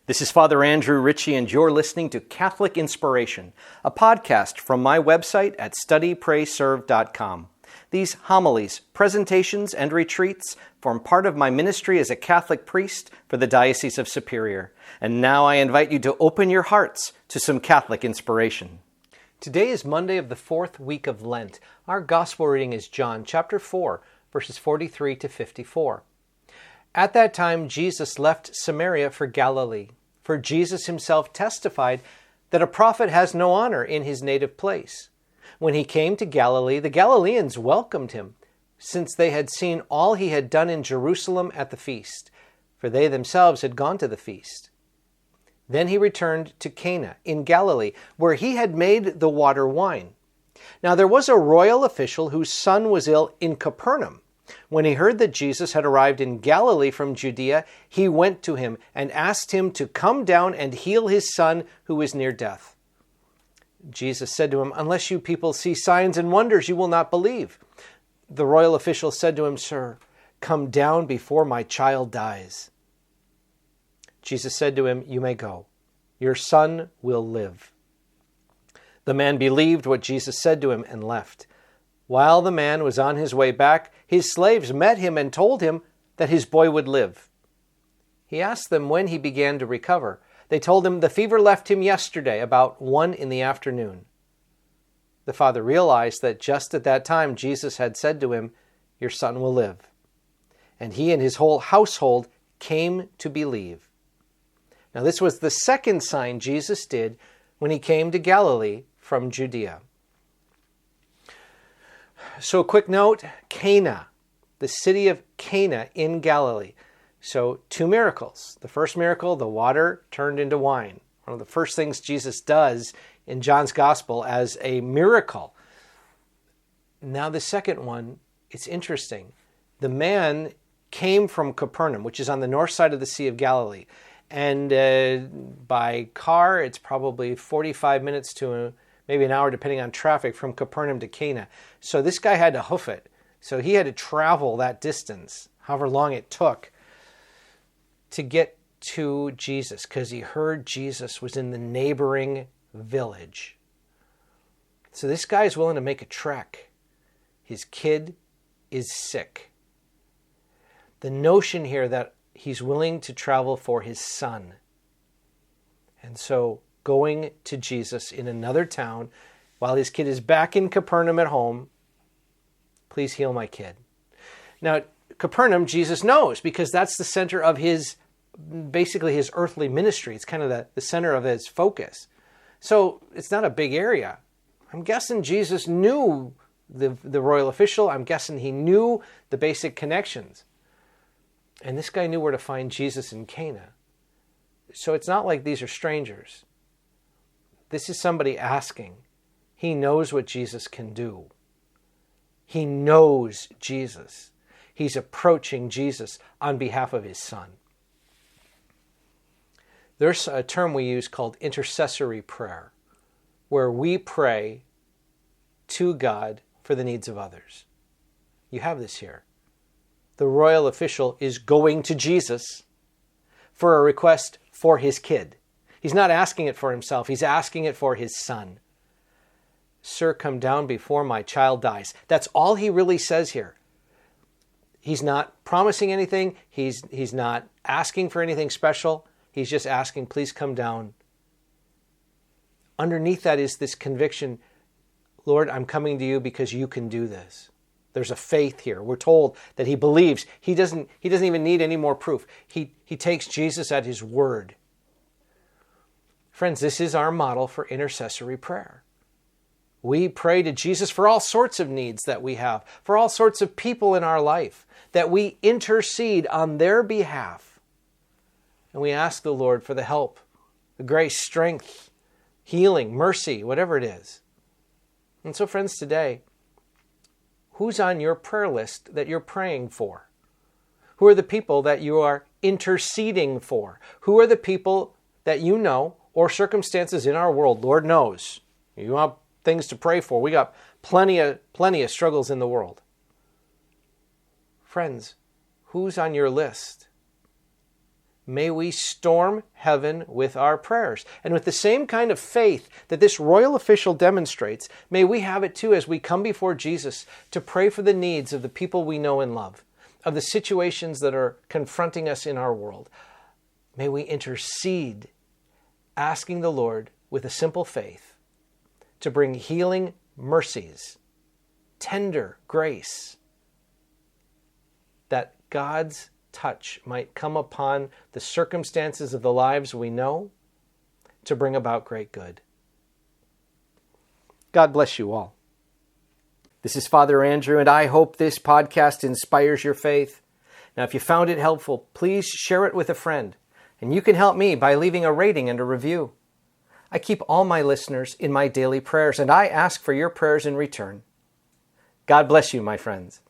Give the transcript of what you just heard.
This is Father Andrew Ritchie, and you're listening to Catholic Inspiration, a podcast from my website at studyprayserve.com. These homilies, presentations, and retreats form part of my ministry as a Catholic priest for the Diocese of Superior. And now I invite you to open your hearts to some Catholic inspiration. Today is Monday of the fourth week of Lent. Our Gospel reading is John chapter 4, verses 43 to 54. At that time, Jesus left Samaria for Galilee. For Jesus himself testified that a prophet has no honor in his native place. When he came to Galilee, the Galileans welcomed him, since they had seen all he had done in Jerusalem at the feast, for they themselves had gone to the feast. Then he returned to Cana in Galilee, where he had made the water wine. Now there was a royal official whose son was ill in Capernaum. When he heard that Jesus had arrived in Galilee from Judea, he went to him and asked him to come down and heal his son who was near death. Jesus said to him, "Unless you people see signs and wonders, you will not believe." The royal official said to him, "Sir, come down before my child dies." Jesus said to him, "You may go. Your son will live." The man believed what Jesus said to him and left. While the man was on his way back, his slaves met him and told him that his boy would live. He asked them when he began to recover. They told him the fever left him yesterday, about 1 p.m. The father realized that just at that time Jesus had said to him, "Your son will live." And he and his whole household came to believe. Now this was the second sign Jesus did when he came to Galilee from Judea. So a quick note, Cana, the city of Cana in Galilee. So 2 miracles. The first miracle, the water turned into wine. One of the first things Jesus does in John's Gospel as a miracle. Now the second one, it's interesting. The man came from Capernaum, which is on the north side of the Sea of Galilee. And by car, it's probably 45 minutes to maybe an hour, depending on traffic, from Capernaum to Cana. So this guy had to hoof it. So he had to travel that distance, however long it took, to get to Jesus, because he heard Jesus was in the neighboring village. So this guy is willing to make a trek. His kid is sick. The notion here that he's willing to travel for his son. And so going to Jesus in another town while his kid is back in Capernaum at home, "Please heal my kid." Now, Capernaum, Jesus knows, because that's the center of basically his earthly ministry. It's kind of the center of his focus. So it's not a big area. I'm guessing Jesus knew the royal official. I'm guessing he knew the basic connections. And this guy knew where to find Jesus in Cana. So it's not like these are strangers. This is somebody asking. He knows what Jesus can do. He knows Jesus. He's approaching Jesus on behalf of his son. There's a term we use called intercessory prayer, where we pray to God for the needs of others. You have this here. The royal official is going to Jesus for a request for his kid. He's not asking it for himself. He's asking it for his son. "Sir, come down before my child dies." That's all he really says here. He's not promising anything. He's not asking for anything special. He's just asking, "Please come down." Underneath that is this conviction, "Lord, I'm coming to you because you can do this." There's a faith here. We're told that he believes. He doesn't even need any more proof. He takes Jesus at his word. Friends, this is our model for intercessory prayer. We pray to Jesus for all sorts of needs that we have, for all sorts of people in our life, that we intercede on their behalf. And we ask the Lord for the help, the grace, strength, healing, mercy, whatever it is. And so, friends, today, who's on your prayer list that you're praying for? Who are the people that you are interceding for? Who are the people that you know, or circumstances in our world? Lord knows. You want things to pray for. We got plenty of struggles in the world. Friends, who's on your list? may we storm heaven with our prayers. And with the same kind of faith that this royal official demonstrates, may we have it too as we come before Jesus to pray for the needs of the people we know and love, of the situations that are confronting us in our world. May we intercede, asking the Lord with a simple faith to bring healing mercies, tender grace, that God's touch might come upon the circumstances of the lives we know to bring about great good. God bless you all. This is Father Andrew, and I hope this podcast inspires your faith. Now, if you found it helpful, please share it with a friend, and you can help me by leaving a rating and a review. I keep all my listeners in my daily prayers, and I ask for your prayers in return. God bless you, my friends.